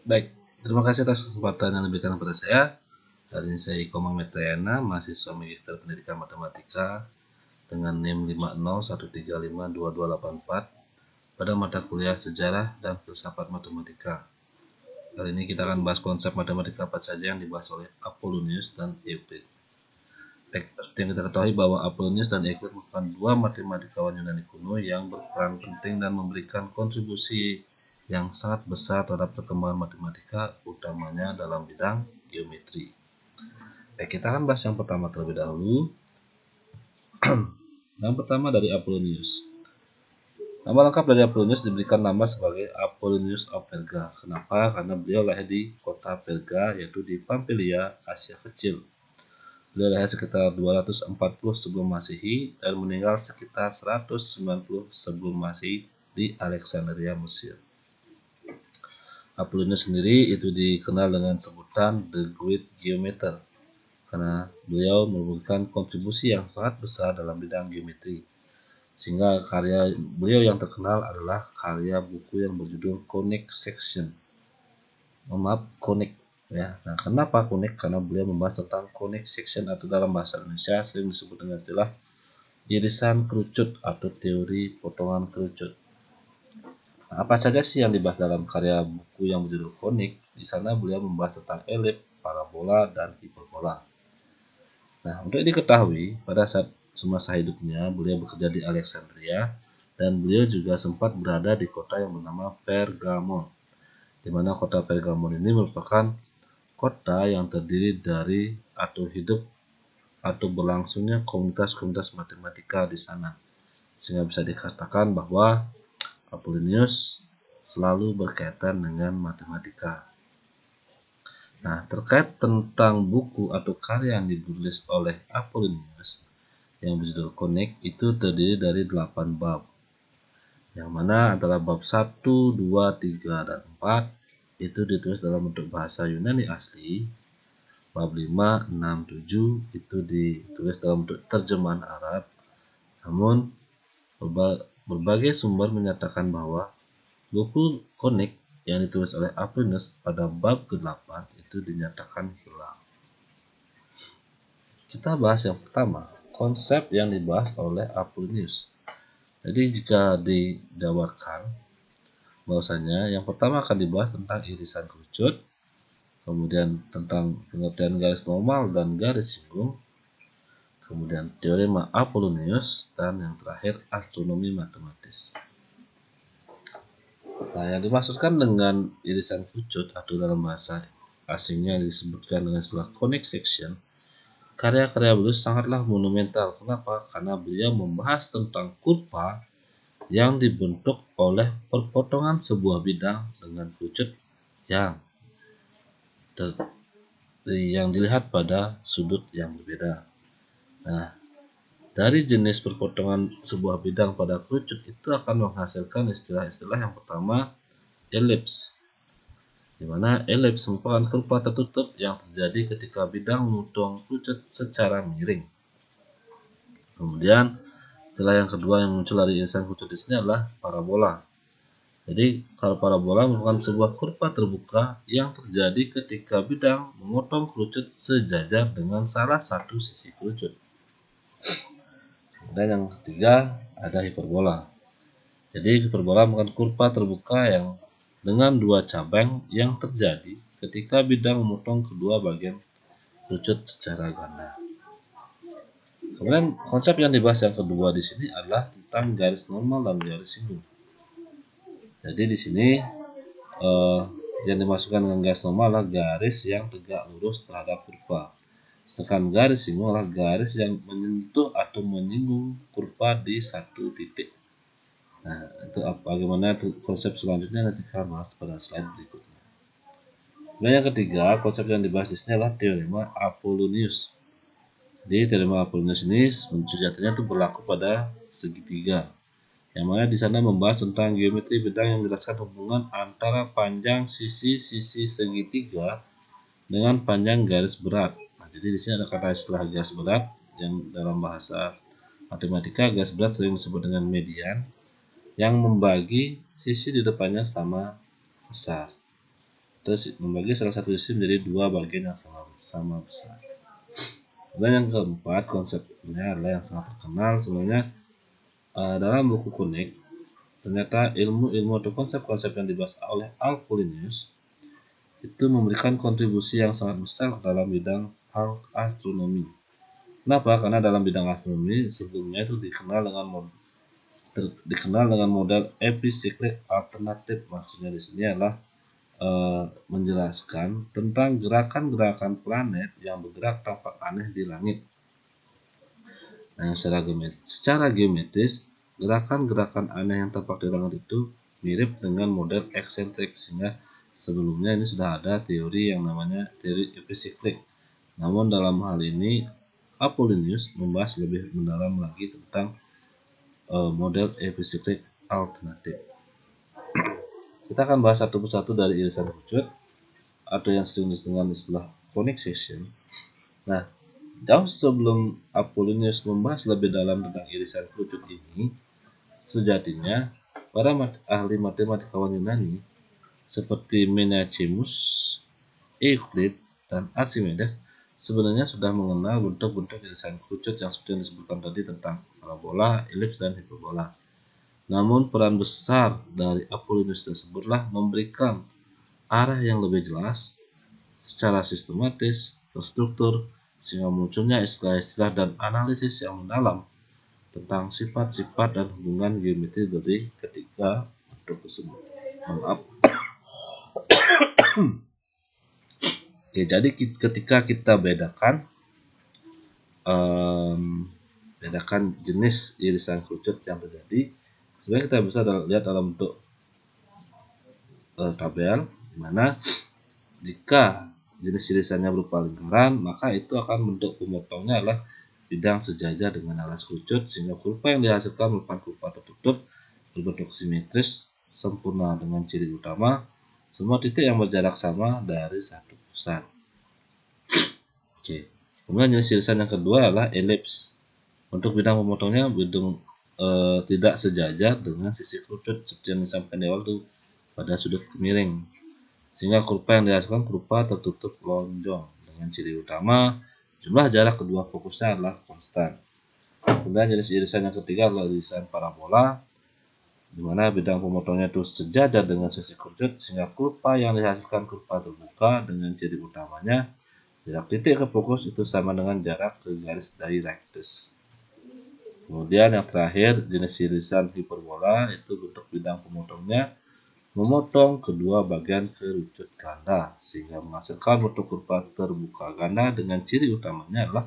Baik, terima kasih atas kesempatan yang diberikan kepada saya. Hari ini saya Iko Metriana, mahasiswa Magister Pendidikan Matematika dengan NIM 501352284 pada mata kuliah Sejarah dan Filsafat Matematika. Kali ini kita akan bahas konsep matematika apa saja yang dibahas oleh Apollonius dan Euclid. Baik, seperti yang kita ketahui bahwa Apollonius dan Euclid merupakan dua matematikawan Yunani kuno yang berperan penting dan memberikan kontribusi yang sangat besar terhadap perkembangan matematika, utamanya dalam bidang geometri. Baik, kita akan bahas yang pertama terlebih dahulu. Yang pertama dari Apollonius. Nama lengkap dari Apollonius diberikan nama sebagai Apollonius of Perga. Kenapa? Karena beliau lahir di kota Perga, yaitu di Pamfilia, Asia Kecil. Beliau lahir sekitar 240 sebelum Masehi dan meninggal sekitar 190 sebelum Masehi di Alexandria, Mesir. Apollonius sendiri itu dikenal dengan sebutan The Great Geometer karena beliau memberikan kontribusi yang sangat besar dalam bidang geometri, sehingga karya beliau yang terkenal adalah karya buku yang berjudul Conic Section. Conic ya. Nah, kenapa conic? Karena beliau membahas tentang conic section atau dalam bahasa Indonesia sering disebut dengan istilah irisan kerucut atau teori potongan kerucut. Nah, apa saja sih yang dibahas dalam karya buku yang berjudul Conic? Di sana beliau membahas tentang elip, parabola, dan hiperbola. Nah, untuk diketahui, pada saat semasa hidupnya beliau bekerja di Alexandria dan beliau juga sempat berada di kota yang bernama Pergamon, di mana kota Pergamon ini merupakan kota yang terdiri dari atau berlangsungnya komunitas-komunitas matematika di sana, sehingga bisa dikatakan bahwa Apollonius selalu berkaitan dengan matematika. Nah, terkait tentang buku atau karya yang ditulis oleh Apollonius yang berjudul Conic itu terdiri dari 8 bab, yang mana antara bab 1, 2, 3, dan 4 itu ditulis dalam bentuk bahasa Yunani asli. Bab 5, 6, 7 itu ditulis dalam bentuk terjemahan Arab. Namun, berbagai sumber menyatakan bahwa buku Conic yang ditulis oleh Apollonius pada bab ke-8 itu dinyatakan hilang. Kita bahas yang pertama, konsep yang dibahas oleh Apollonius. Jadi jika dijabarkan, bahwasanya yang pertama akan dibahas tentang irisan kerucut, kemudian tentang pengertian garis normal dan garis singgung, kemudian teorema Apollonius, dan yang terakhir astronomi matematis. Nah, yang dimaksudkan dengan irisan kerucut atau dalam bahasa asingnya disebutkan dengan istilah conic section, karya-karya beliau sangatlah monumental. Kenapa? Karena beliau membahas tentang kurva yang dibentuk oleh perpotongan sebuah bidang dengan kerucut yang dilihat pada sudut yang berbeda. Nah, dari jenis perpotongan sebuah bidang pada kerucut itu akan menghasilkan istilah-istilah yang pertama elips, di mana elips merupakan kurva tertutup yang terjadi ketika bidang memotong kerucut secara miring. Kemudian istilah yang kedua yang muncul dari irisan kerucut di sini adalah parabola. Jadi kalau parabola merupakan sebuah kurva terbuka yang terjadi ketika bidang memotong kerucut sejajar dengan salah satu sisi kerucut. Dan yang ketiga ada hiperbola. Jadi hiperbola merupakan kurva terbuka yang dengan dua cabang yang terjadi ketika bidang memotong kedua bagian kerucut secara ganda. Kemudian konsep yang dibahas yang kedua di sini adalah tentang garis normal dan garis singgung. Jadi di sini yang dimasukkan dengan garis normal adalah garis yang tegak lurus terhadap kurva. Sedangkan garis singgung adalah garis yang menyentuh atau menyinggung kurva di satu titik. Nah, itu bagaimana konsep selanjutnya nanti kita bahas pada slide berikutnya. Dan yang ketiga, konsep yang dibahas di sini adalah teorema Apollonius. Jadi teorema Apollonius ini sejatinya itu berlaku pada segitiga, yang mana di sana membahas tentang geometri bidang yang menjelaskan hubungan antara panjang sisi-sisi segitiga dengan panjang garis berat. Nah, jadi di sini ada kata istilah garis berat yang dalam bahasa matematika garis berat sering disebut dengan median, yang membagi sisi di depannya sama besar. terus membagi salah satu sisi menjadi dua bagian yang sama besar. Dan yang keempat, konsepnya adalah yang sangat terkenal sebenarnya dalam buku kuning. Ternyata ilmu-ilmu atau konsep-konsep yang dibahas oleh Apollonius itu memberikan kontribusi yang sangat besar dalam bidang hal astronomi. Kenapa? Karena dalam bidang astronomi sebelumnya itu dikenal dengan model epicyclic alternatif. Maksudnya di sini adalah menjelaskan tentang gerakan-gerakan planet yang bergerak tampak aneh di langit. Nah, secara geometris, gerakan-gerakan aneh yang tampak di langit itu mirip dengan model eksentrik, sehingga sebelumnya ini sudah ada teori yang namanya teori epicyclic. Namun dalam hal ini Apollonius membahas lebih mendalam lagi tentang model epicyclic alternatif. Kita akan bahas satu persatu dari irisan kerucut atau yang sering disebut dengan istilah conic section. Nah, jauh sebelum Apollonius membahas lebih dalam tentang irisan kerucut ini, sejatinya para ahli matematikawan Yunani seperti Menaechmus, Euclid, dan Archimedes sebenarnya sudah mengenal bentuk-bentuk irisan kerucut yang seperti yang disebutkan tadi tentang parabola, elips, dan hiperbola. Namun peran besar dari Apollonius tersebutlah memberikan arah yang lebih jelas, secara sistematis, terstruktur, sehingga munculnya istilah-istilah dan analisis yang mendalam tentang sifat-sifat dan hubungan geometri dari ketiga bentuk tersebut. Oke, jadi ketika kita bedakan jenis irisan kerucut yang terjadi, sebenarnya kita bisa lihat dalam bentuk tabel, di mana jika jenis irisannya berupa lingkaran, maka itu akan bentuk pemotongnya adalah bidang sejajar dengan alas kerucut, sehingga kurva yang dihasilkan merupakan kurva tertutup berbentuk simetris sempurna dengan ciri utama semua titik yang berjarak sama dari satu pusat. Oke. Kemudian jenis irisan yang kedua adalah elips. Untuk bidang pemotongnya tidak sejajar dengan sisi kerucut seperti yang disampaikan di awal itu pada sudut miring, sehingga kurva yang dihasilkan kurva tertutup lonjong dengan ciri utama jumlah jarak kedua fokusnya adalah konstan. Kemudian jenis irisan yang ketiga adalah irisan parabola, di mana bidang pemotongnya itu sejajar dengan sisi kerucut sehingga kurva yang dihasilkan kurva terbuka dengan ciri utamanya jarak titik ke fokus itu sama dengan jarak ke garis directus. Kemudian yang terakhir jenis irisan hiperbola, itu bentuk bidang pemotongnya memotong kedua bagian kerucut ganda sehingga menghasilkan bentuk kurva terbuka ganda dengan ciri utamanya adalah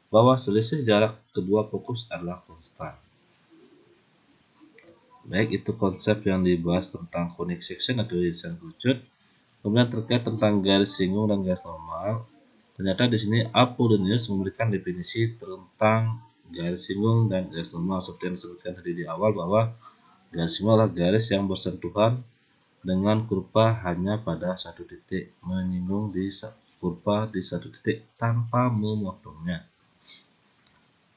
bahwa selisih jarak kedua fokus adalah konstan. Baik, itu konsep yang dibahas tentang conic section atau irisan kerucut. Kemudian terkait tentang garis singgung dan garis normal, ternyata di sini Apollonius memberikan definisi tentang garis singgung dan garis normal seperti yang disebutkan tadi di awal, bahwa garis singgung adalah garis yang bersentuhan dengan kurva hanya pada satu titik, menyinggung di kurva di satu titik tanpa memotongnya.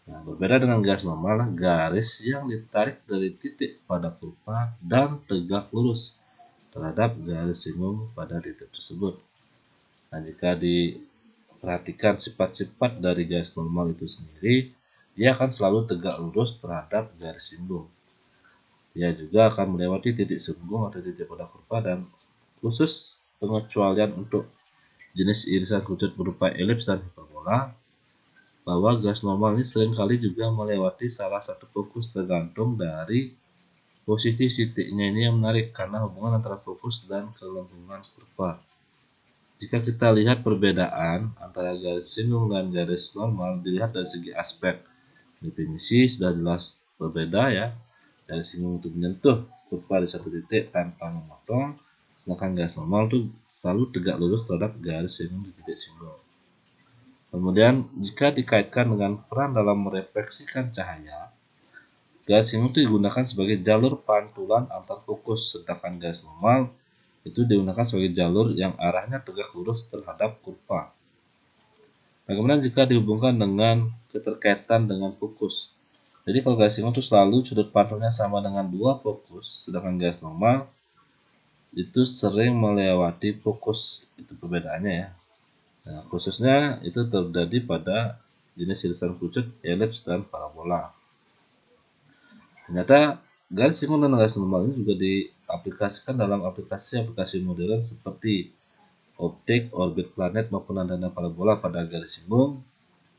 Nah, berbeda dengan garis normal, garis yang ditarik dari titik pada kurva dan tegak lurus terhadap garis singgung pada titik tersebut. Nah, jika diperhatikan sifat-sifat dari garis normal itu sendiri, dia akan selalu tegak lurus terhadap garis singgung. Dia juga akan melewati titik singgung atau titik pada kurva, dan khusus pengecualian untuk jenis irisan kerucut berupa elips dan hiperbola, bahwa garis normal ini seringkali juga melewati salah satu fokus tergantung dari posisi titiknya ini yang menarik karena hubungan antara fokus dan kelengkungan kurva. Jika kita lihat perbedaan antara garis singgung dan garis normal dilihat dari segi aspek definisi sudah jelas berbeda ya. Garis singgung untuk menyentuh kurva di satu titik tanpa memotong, sedangkan garis normal itu selalu tegak lurus terhadap garis singgung di titik singgung. Kemudian jika dikaitkan dengan peran dalam merefleksikan cahaya, garis singgung itu digunakan sebagai jalur pantulan antar fokus, sedangkan garis normal itu digunakan sebagai jalur yang arahnya tegak lurus terhadap kurva. Nah, kemudian jika dihubungkan dengan keterkaitan dengan fokus, jadi kalau garis singgung itu selalu sudut pantulnya sama dengan dua fokus, sedangkan garis normal itu sering melewati fokus, itu perbedaannya ya. Nah, khususnya itu terjadi pada jenis irisan kerucut, elips, dan parabola. Ternyata garis sinkron dan garis normal ini juga diaplikasikan dalam aplikasi-aplikasi modern seperti optik, orbit planet maupun antena parabola pada garis sinkron,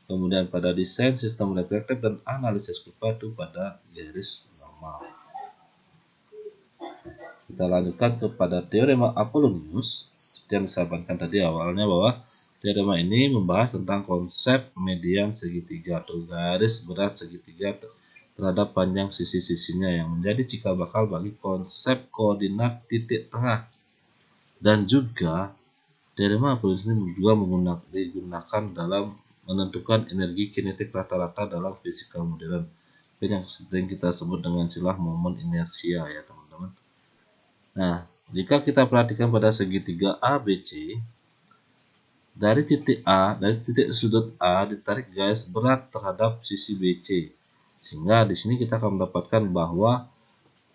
kemudian pada desain sistem reflektif dan analisis kurva itu pada garis normal. Kita lanjutkan kepada teorema Apollonius. Seperti yang disampaikan tadi awalnya bahwa teorema ini membahas tentang konsep median segitiga atau garis berat segitiga terhadap panjang sisi-sisinya yang menjadi cikal bakal bagi konsep koordinat titik tengah. Dan juga teorema Apollonius ini juga digunakan dalam menentukan energi kinetik rata-rata dalam fisika modern, yang sering kita sebut dengan istilah momen inersia ya teman-teman. Nah, jika kita perhatikan pada segitiga ABC, dari titik sudut A ditarik garis berat terhadap sisi BC, sehingga di sini kita akan mendapatkan bahwa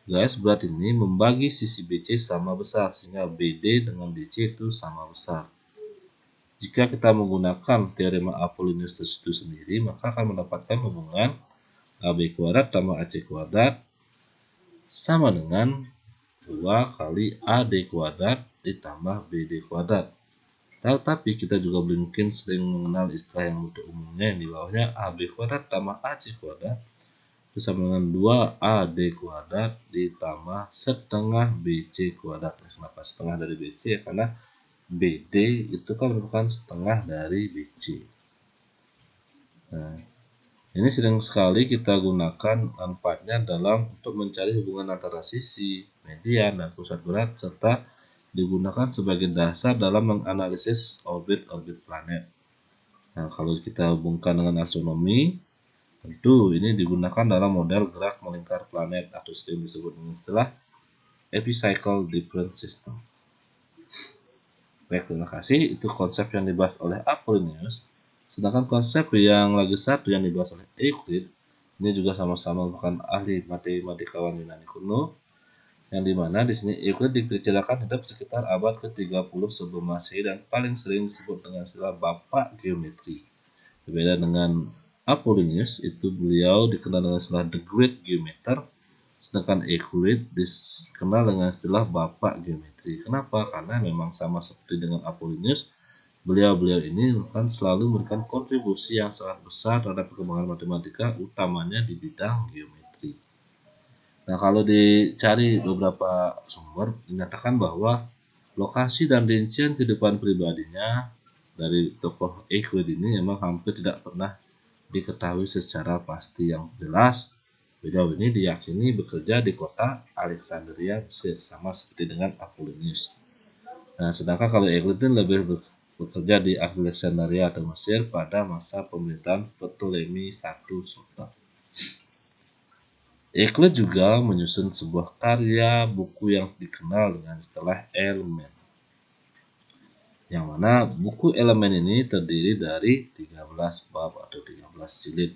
garis berat ini membagi sisi BC sama besar, sehingga BD dengan DC itu sama besar. Jika kita menggunakan teorema Apollonius itu sendiri, maka akan mendapatkan hubungan AB kuadrat tambah AC kuadrat sama dengan 2 kali AD kuadrat ditambah BD kuadrat. Tetapi kita juga mungkin sering mengenal istilah yang untuk umumnya yang di bawahnya AB kuadrat tambah AC kuadrat itu sama dengan 2 AD kuadrat ditambah setengah BC kuadrat. Kenapa setengah dari BC? Ya karena BD itu kan merupakan setengah dari BC. Nah, ini sering sekali kita gunakan manfaatnya dalam untuk mencari hubungan antara sisi, median, dan pusat berat, serta digunakan sebagai dasar dalam menganalisis orbit-orbit planet. Nah, kalau kita hubungkan dengan astronomi, tentu ini digunakan dalam model gerak melingkar planet atau sering disebut dengan istilah epicycle difference system. Baik, terima kasih. Itu konsep yang dibahas oleh Apollonius. Sedangkan konsep yang lagi satu yang dibahas oleh Euclid, ini juga sama-sama merupakan ahli matematikawan Yunani kuno, yang dimana di sini Euclid diperkirakan hidup sekitar abad ke-30 sebelum Masehi dan paling sering disebut dengan istilah bapak geometri. Berbeda dengan Apollonius, itu beliau dikenal dengan istilah the great geometer, sedangkan Euclid dikenal dengan istilah bapak geometri. Kenapa? Karena memang sama seperti dengan Apollonius, beliau ini kan selalu memberikan kontribusi yang sangat besar terhadap perkembangan matematika, utamanya di bidang geometri. Nah, kalau dicari beberapa sumber dinyatakan bahwa lokasi dan rincian kehidupan pribadinya dari tokoh Euclid ini memang hampir tidak pernah diketahui secara pasti yang jelas. Beliau ini diyakini bekerja di kota Alexandria, Mesir, sama seperti dengan Apollonius. Nah, sedangkan kalau Euclid ini lebih bekerja di Alexandria atau Mesir pada masa pemerintahan Ptolemy I Sultan. Euclid juga menyusun sebuah karya buku yang dikenal dengan istilah elemen. Yang mana buku elemen ini terdiri dari 13 bab atau 13 jilid.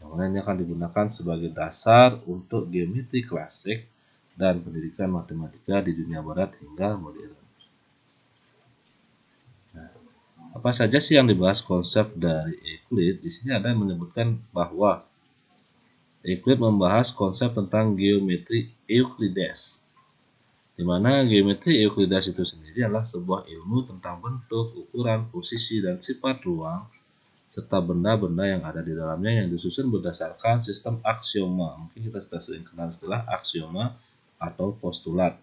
Yang mana ini akan digunakan sebagai dasar untuk geometri klasik dan pendidikan matematika di dunia barat hingga modern. Nah, apa saja sih yang dibahas konsep dari Euclid? Di sini ada yang menyebutkan bahwa Euclid membahas konsep tentang geometri Euclides, di mana geometri Euclides itu sendiri adalah sebuah ilmu tentang bentuk, ukuran, posisi, dan sifat ruang, serta benda-benda yang ada di dalamnya yang disusun berdasarkan sistem aksioma. Mungkin kita sudah sering kenal istilah aksioma atau postulat.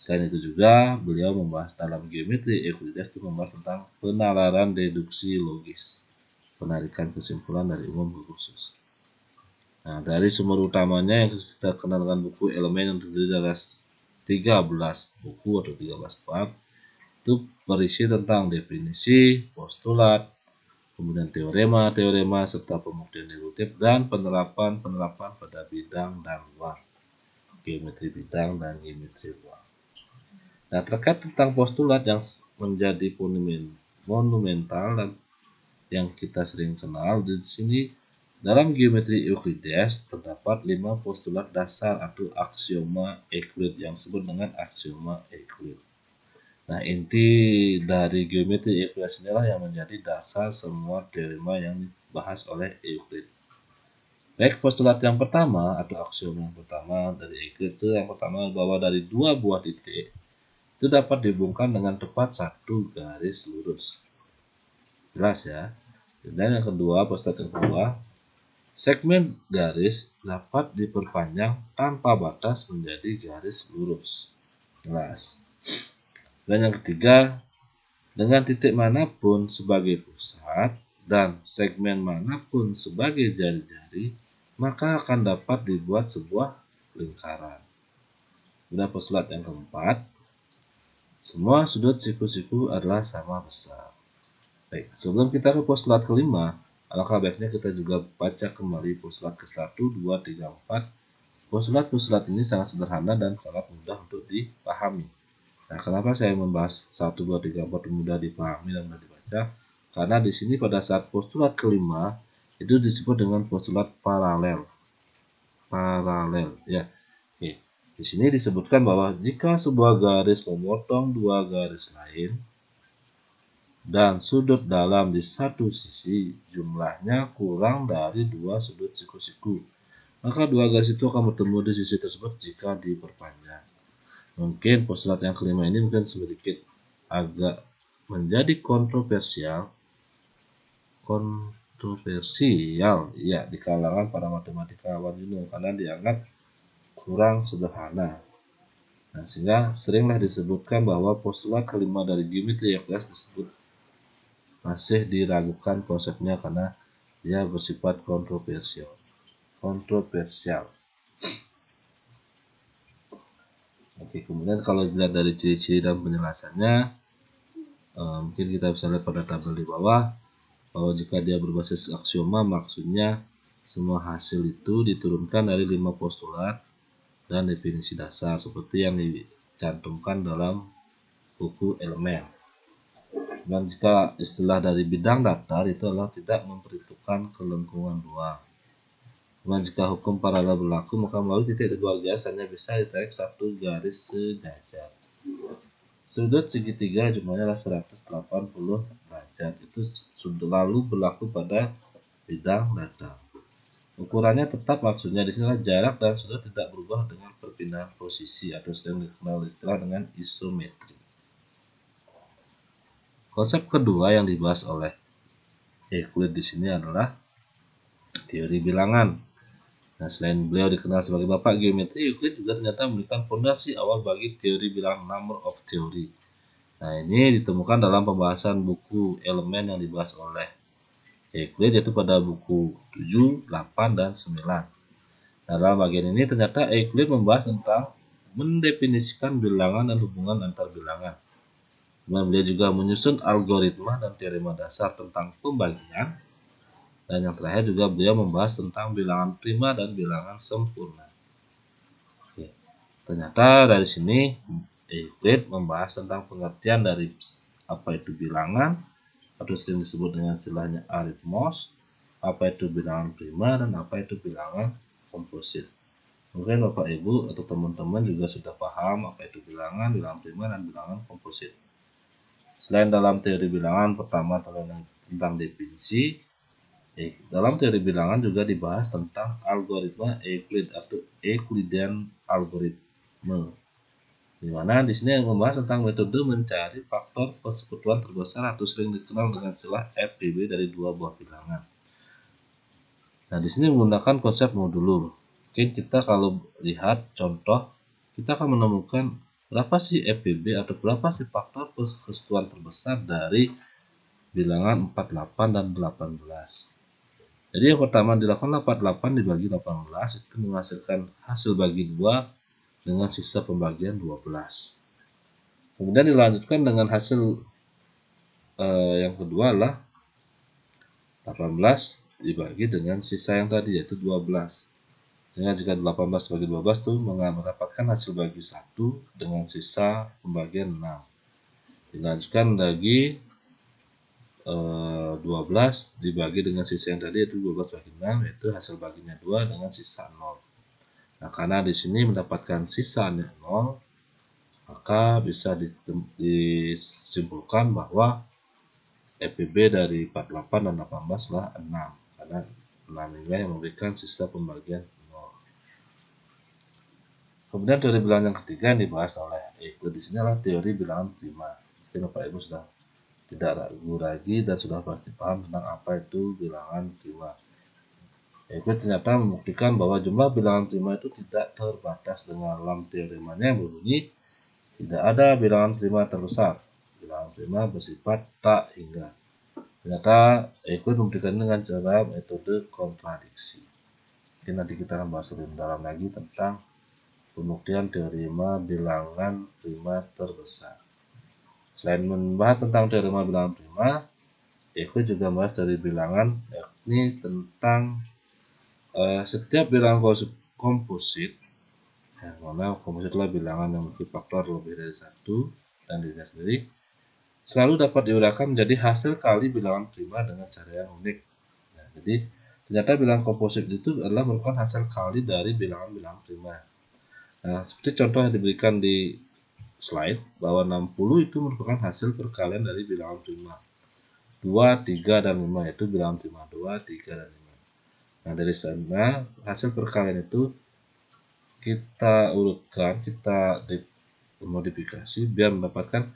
Selain itu juga, beliau membahas dalam geometri Euclides itu membahas tentang penalaran deduksi logis, penarikan kesimpulan dari umum ke khusus. Nah, dari sumber utamanya yang kita kenal dengan buku elemen yang terdiri dari 13 buku atau 13 bab, itu berisi tentang definisi, postulat, kemudian teorema, serta pembuktian deduktif dan penerapan pada bidang dan ruang, geometri bidang dan geometri ruang. Nah, terkait tentang postulat yang menjadi monumental dan yang kita sering kenal di sini, Dalam geometri Euclides terdapat 5 postulat dasar atau aksioma Euclid yang disebut dengan aksioma Euclid. Nah, inti dari geometri Euclides inilah yang menjadi dasar semua teorema yang dibahas oleh Euclid. Baik, postulat yang pertama atau aksioma yang pertama dari Euclid itu yang pertama bahwa dari dua buah titik itu dapat dihubungkan dengan tepat satu garis lurus. Jelas ya. Dan yang kedua, postulat yang kedua, segmen garis dapat diperpanjang tanpa batas menjadi garis lurus. Jelas. Dan yang ketiga, dengan titik manapun sebagai pusat dan segmen manapun sebagai jari-jari, maka akan dapat dibuat sebuah lingkaran. Kemudian postulat yang keempat, semua sudut siku-siku adalah sama besar. Baik, sebelum kita ke postulat kelima, alangkah baiknya kita juga baca kembali postulat ke-1, 2, 3, 4. Postulat-postulat ini sangat sederhana dan sangat mudah untuk dipahami. Nah, kenapa saya membahas 1, 2, 3, 4 mudah dipahami dan mudah dibaca? Karena di sini pada saat postulat kelima itu disebut dengan postulat paralel. Paralel, ya. Oke. Di sini disebutkan bahwa jika sebuah garis memotong dua garis lain dan sudut dalam di satu sisi jumlahnya kurang dari dua sudut siku-siku, maka dua garis itu akan bertemu di sisi tersebut jika diperpanjang. Mungkin postulat yang kelima ini mungkin sedikit agak menjadi kontroversial ya di kalangan para matematikawan ini karena dianggap kurang sederhana. Nah, sehingga seringlah disebutkan bahwa postulat kelima dari geometri Euclides disebut masih diragukan konsepnya karena dia bersifat kontroversial. Oke, kemudian kalau dilihat dari ciri-ciri dan penjelasannya, mungkin kita bisa lihat pada tabel di bawah bahwa jika dia berbasis aksioma, maksudnya semua hasil itu diturunkan dari 5 postulat dan definisi dasar seperti yang dicantumkan dalam buku elemen. Dan jika istilah dari bidang datar itu adalah tidak memperhitungkan kelengkungan ruang. Dan jika hukum paralel berlaku, maka melalui titik dua garis hanya bisa ditarik satu garis sejajar. Sudut segitiga jumlahnya adalah 180 derajat. Itu selalu berlaku pada bidang datar. Ukurannya tetap, maksudnya di sini adalah jarak dan sudut tidak berubah dengan perpindahan posisi atau sering dikenal istilah dengan isometri. Konsep kedua yang dibahas oleh Euclid di sini adalah teori bilangan. Nah, selain beliau dikenal sebagai bapak geometri, Euclid juga ternyata memberikan fondasi awal bagi teori bilangan, number of theory. Nah, ini ditemukan dalam pembahasan buku elemen yang dibahas oleh Euclid, yaitu pada buku 7, 8, dan 9. Nah, dalam bagian ini ternyata Euclid membahas tentang mendefinisikan bilangan dan hubungan antar bilangan. Kemudian beliau juga menyusun algoritma dan teorema dasar tentang pembagian. Dan yang terakhir juga beliau membahas tentang bilangan prima dan bilangan sempurna. Oke. Ternyata dari sini Euclid membahas tentang pengertian dari apa itu bilangan, atau sering disebut dengan istilahnya aritmos, apa itu bilangan prima, dan apa itu bilangan komposit. Mungkin Bapak Ibu atau teman-teman juga sudah paham apa itu bilangan prima, dan bilangan komposit. Selain dalam teori bilangan, pertama tentang definisi, dalam teori bilangan juga dibahas tentang algoritma Euclid atau Euclidean algoritme, di mana di sini yang membahas tentang metode mencari faktor persekutuan terbesar atau sering dikenal dengan istilah FPB dari dua buah bilangan. Nah, di sini menggunakan konsep modulur. Mungkin kita kalau lihat contoh, kita akan menemukan berapa sih FPB atau berapa sih faktor persekutuan terbesar dari bilangan 48 dan 18. Jadi yang pertama dilakukan 48 dibagi 18 itu menghasilkan hasil bagi 2 dengan sisa pembagian 12. Kemudian dilanjutkan dengan hasil yang kedua adalah 18 dibagi dengan sisa yang tadi yaitu 12. Sehingga jika 18 bagi 12 itu mendapatkan hasil bagi 1 dengan sisa pembagian 6. Dilanjutkan lagi 12 dibagi dengan sisa yang tadi, yaitu 12 bagi 6, yaitu hasil baginya 2 dengan sisa 0. Nah, karena di sini mendapatkan sisanya 0, maka bisa disimpulkan bahwa EPB dari 48 dan 18 adalah 6, karena 6 ini yang memberikan sisa pembagian 0. Kemudian teori bilangan yang ketiga yang dibahas oleh Euclid di sini adalah teori bilangan prima. Mungkin Bapak Ibu sudah tidak ragu lagi dan sudah pasti paham tentang apa itu bilangan prima. Euclid ternyata membuktikan bahwa jumlah bilangan prima itu tidak terbatas dengan dalam teoremanya yang berbunyi tidak ada bilangan prima terbesar. Bilangan prima bersifat tak hingga. Ternyata Euclid membuktikan dengan cara metode kontradiksi. Mungkin nanti kita akan bahas lebih dalam lagi tentang pembuktian teorema bilangan prima terbesar. Selain membahas tentang teorema bilangan prima, Euclid juga membahas dari bilangan, yakni tentang setiap bilangan komposit, yang mana komposit adalah bilangan yang memiliki faktor lebih dari 1 dan dirinya sendiri, selalu dapat diuraikan menjadi hasil kali bilangan prima dengan cara yang unik. Nah, jadi ternyata bilangan komposit itu adalah merupakan hasil kali dari bilangan-bilangan prima. Nah, seperti contoh yang diberikan di slide, bahwa 60 itu merupakan hasil perkalian dari bilangan prima 2, 3, dan 5, yaitu bilangan prima 2, 3, dan 5. Nah, dari sana hasil perkalian itu kita urutkan, kita modifikasi biar mendapatkan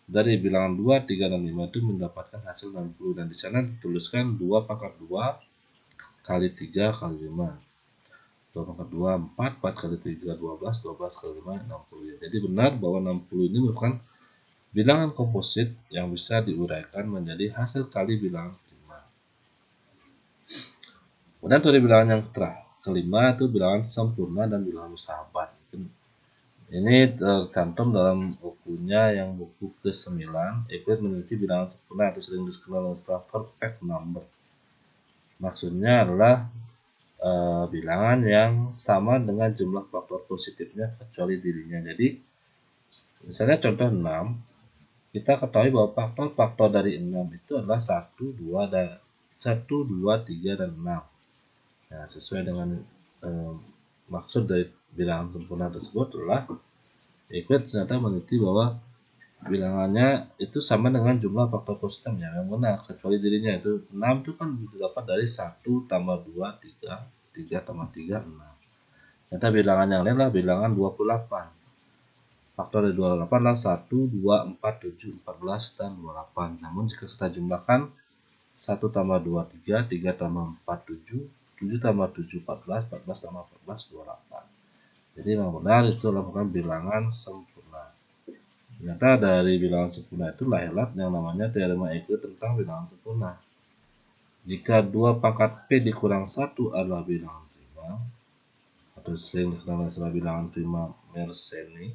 dari bilangan 2, 3, dan 5 itu mendapatkan hasil 60, dan di sana dituliskan 2 pangkat 2 kali 3 kali 5. 2 pangkat 2, 4, 4 kali 3, 12, 12 kali 5, 60. Jadi benar bahwa 60 ini merupakan bilangan komposit yang bisa diuraikan menjadi hasil kali bilangan prima. Kemudian teori bilangan yang kelima itu bilangan sempurna dan bilangan bersahabat. Ini tercantum dalam bukunya yang buku ke-9. Euclid meneliti bilangan sempurna atau sering dikenal istilah perfect number. Maksudnya adalah bilangan yang sama dengan jumlah faktor positifnya kecuali dirinya. Jadi misalnya contoh 6, kita ketahui bahwa faktor-faktor dari 6 itu adalah 1, 2, 3, dan 6. Nah, sesuai dengan maksud dari bilangan sempurna tersebut adalah Euclid ternyata meneliti bahwa bilangannya itu sama dengan jumlah faktor positifnya yang benar kecuali dirinya, itu 6 itu kan didapat dari 1 tambah 2, 3, 3 tambah 3, 6. Ternyata bilangan yang lain adalah bilangan 28. Faktor dari 28 adalah 1, 2, 4, 7, 14, dan 28. Namun jika kita jumlahkan 1 tambah 2, 3, 3 tambah 4, 7, 7 tambah 7, 14, 14 tambah 14, 28. Jadi memang benar itu adalah bilangan sempurna. Ternyata dari bilangan sempurna itu lahirlah yang namanya teorema Euclid tentang bilangan sempurna. Jika 2 pangkat P dikurang 1 adalah bilangan prima, atau sering dikenal sebagai bilangan prima Mersenne,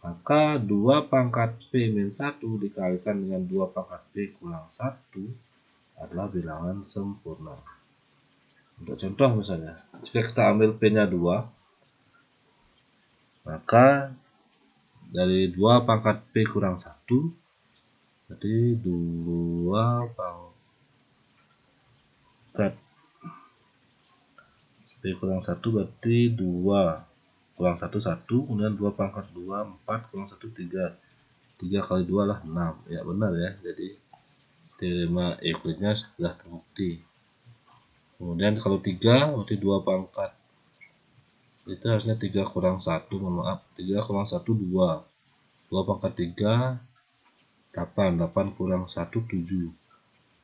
maka 2 pangkat P min 1 dikalikan dengan 2 pangkat P kurang 1 adalah bilangan sempurna. Untuk contoh misalnya, jika kita ambil P-nya 2, maka dari 2 pangkat P kurang 1, jadi 2 pangkat P kurang 1 berarti 2 kurang 1, 1, kemudian 2 pangkat 2, 4, kurang 1, 3. 3 kali 2 lah 6. Ya benar ya, jadi teorema Euclidnya sudah terbukti. Kemudian kalau 3 berarti 2 pangkat, itu harusnya 3 kurang 1, maaf, 3 kurang 1, 2. 2 pangkat 3, 8. 8 kurang 1, 7.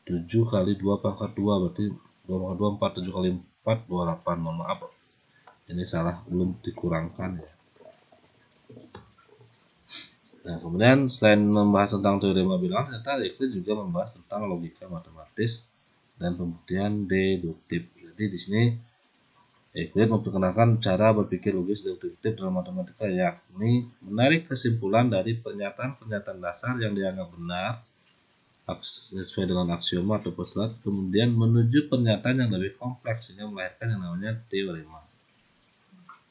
7 kali 2 pangkat 2 berarti 2 pangkat 2, 4. 7 kali 4, 28. Mohon maaf, ini salah, belum dikurangkan ya. Nah, kemudian selain membahas tentang teorema bilangan, ternyata Euclid juga membahas tentang logika matematis dan pembuktian deduktif. Jadi di sini Euclid memperkenalkan cara berpikir logis deduktif dalam matematika, yakni menarik kesimpulan dari pernyataan-pernyataan dasar yang dianggap benar sesuai dengan aksioma atau postulat, kemudian menuju pernyataan yang lebih kompleks sehingga melahirkan yang namanya teorema.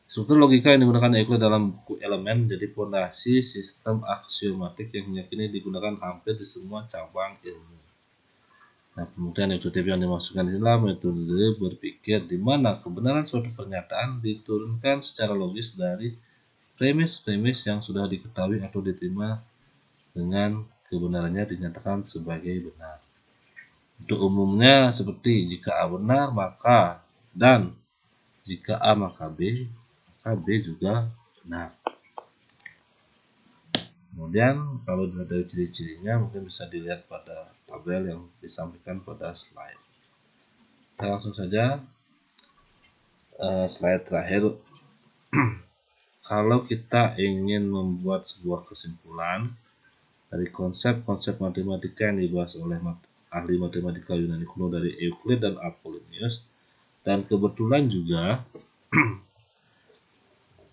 Struktur logika yang digunakan Euclid dalam buku Elemen menjadi fondasi sistem aksiomatik yang kini digunakan hampir di semua cabang ilmu. Nah, kemudian metode yang dimaksudkan adalah metode berpikir di mana kebenaran suatu pernyataan diturunkan secara logis dari premis-premis yang sudah diketahui atau diterima dengan kebenarannya dinyatakan sebagai benar. Untuk umumnya seperti jika A benar maka dan jika A maka B juga benar. Kemudian kalau dari ciri-cirinya mungkin bisa dilihat pada tabel yang disampaikan pada slide. Kita langsung saja slide terakhir. Kalau kita ingin membuat sebuah kesimpulan dari konsep-konsep matematika yang dibahas oleh ahli matematika Yunani kuno dari Euclid dan Apollonius, dan kebetulan juga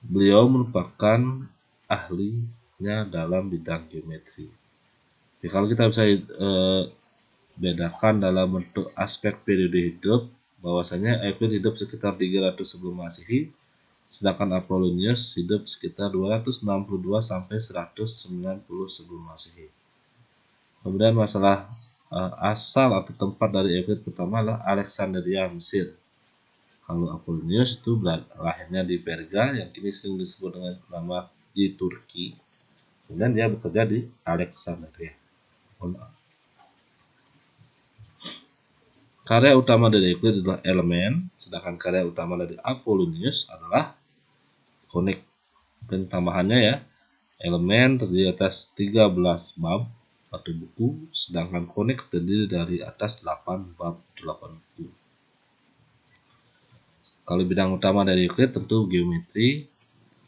beliau merupakan ahlinya dalam bidang geometri. Jadi kalau kita bisa bedakan dalam bentuk aspek periode hidup, bahwasanya Euclid hidup sekitar 300 sebelum Masehi, sedangkan Apollonius hidup sekitar 262 sampai 190 sebelum Masehi. Kemudian masalah asal atau tempat dari Euclid pertama adalah Alexandria, Mesir. Kalau Apollonius itu lahirnya di Perga yang kini sering disebut dengan nama di Turki. Kemudian dia bekerja di Alexandria. Karya utama dari Euclid adalah elemen, sedangkan karya utama dari Apollonius adalah konik. Dan tambahannya ya, elemen terdiri atas 13 bab atau buku, sedangkan konik terdiri dari atas 8 bab 8 buku. Kalau bidang utama dari Euclid tentu geometri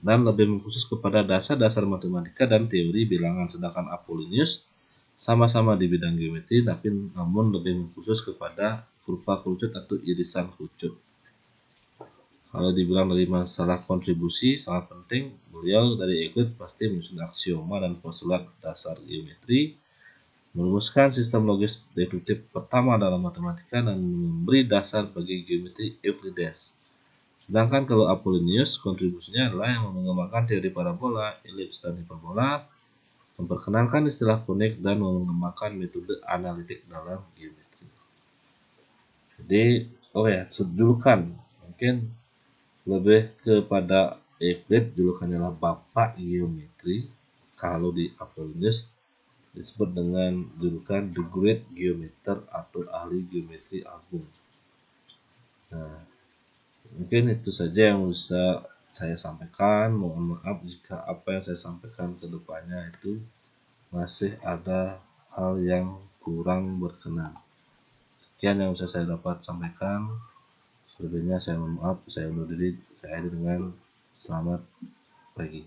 dan lebih mengkhusus kepada dasar-dasar matematika dan teori bilangan, sedangkan Apollonius sama-sama di bidang geometri tapi namun lebih mengkhusus kepada kurva kerucut atau irisan kerucut. Kalau dibilang dari masalah kontribusi sangat penting, beliau dari Euclid pasti menyusun aksioma dan postulat dasar geometri, merumuskan sistem logis deduktif pertama dalam matematika dan memberi dasar bagi geometri Euclides. Sedangkan kalau Apollonius kontribusinya adalah yang mengembangkan teori parabola, elips dan hiperbola, memperkenalkan istilah konik dan mengembangkan metode analitik dalam geometri. Jadi, julukan mungkin lebih kepada Euclid julukannya adalah Bapak Geometri. Kalau di Apollonius disebut dengan julukan The Great Geometer atau ahli geometri agung. Nah, mungkin itu saja yang bisa saya sampaikan. Mohon maaf jika apa yang saya sampaikan ke depannya itu masih ada hal yang kurang berkenan. Sekian yang bisa saya dapat sampaikan. Selebihnya saya mohon maaf, saya undur diri. Saya dengan selamat pagi.